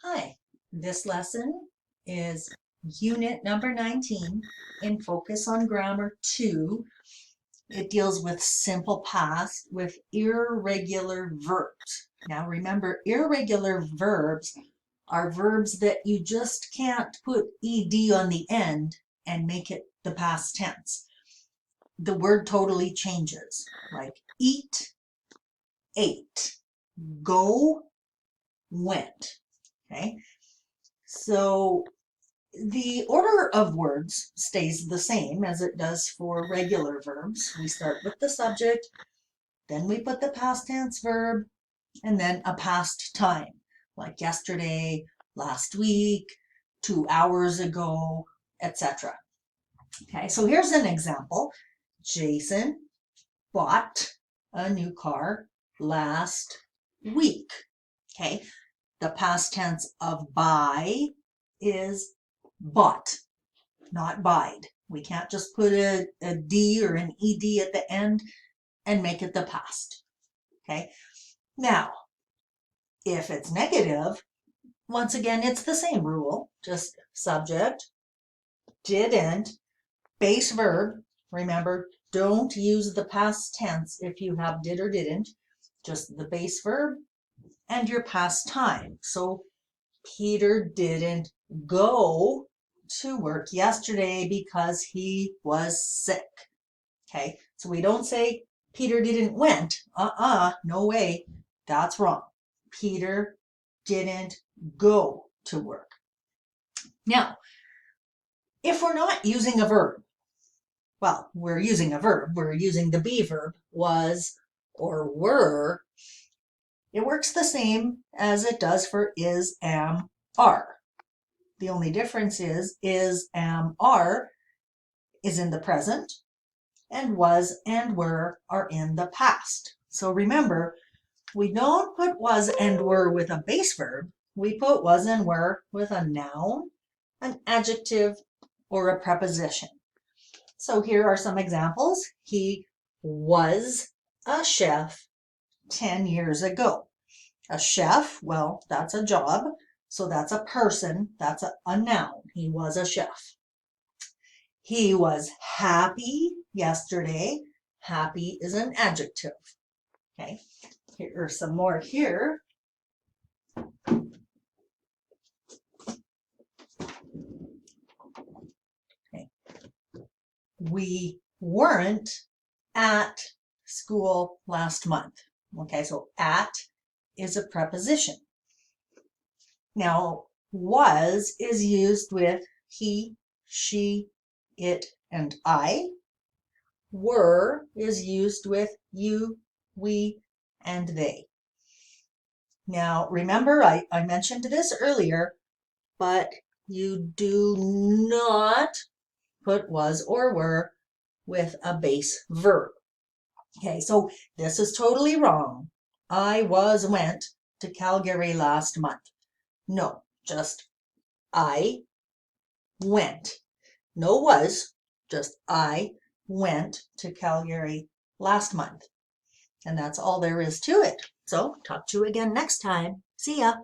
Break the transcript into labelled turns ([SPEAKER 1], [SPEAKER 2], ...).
[SPEAKER 1] Hi, this lesson is unit number 19 in Focus on Grammar 2. It deals with simple past with irregular verbs. Now remember, irregular verbs are verbs that you just can't put ed on the end and make it the past tense. The word totally changes, like eat, ate, go, went. Okay, so the order of words stays the same as it does for regular verbs. We start with the subject, then we put the past tense verb, and then a past time, like yesterday, last week, 2 hours ago, etc. Okay, so here's an example. Jason bought a new car last week. Okay, the past tense of buy is bought, not buyed. We can't just put a D or an ED at the end and make it the past. Okay. Now, if it's negative, once again, it's the same rule, just subject, didn't, base verb. Remember, don't use the past tense if you have did or didn't, just the base verb and your past time. So Peter didn't go to work yesterday because he was sick. Okay, so we don't say Peter didn't went. No way. That's wrong. Peter didn't go to work. Now, if we're not using a verb, well, we're using a verb. We're using the be verb, was or were. It works the same as it does for is, am, are. The only difference is, am, are is in the present, and was and were are in the past. So remember, we don't put was and were with a base verb. We put was and were with a noun, an adjective, or a preposition. So here are some examples. He was a chef 10 years ago. A chef, well, that's a job. So that's a person, that's a noun. He was a chef. He was happy yesterday. Happy is an adjective. Okay, here are some more here. Okay. We weren't at school last month. Okay, so at is a preposition. Now, was is used with he, she, it, and I. Were is used with you, we, and they. Now, remember, I mentioned this earlier, but you do not put was or were with a base verb. Okay, so this is totally wrong. I went to Calgary last month. No, just I went. No was, just I went to Calgary last month. And that's all there is to it. So talk to you again next time. See ya.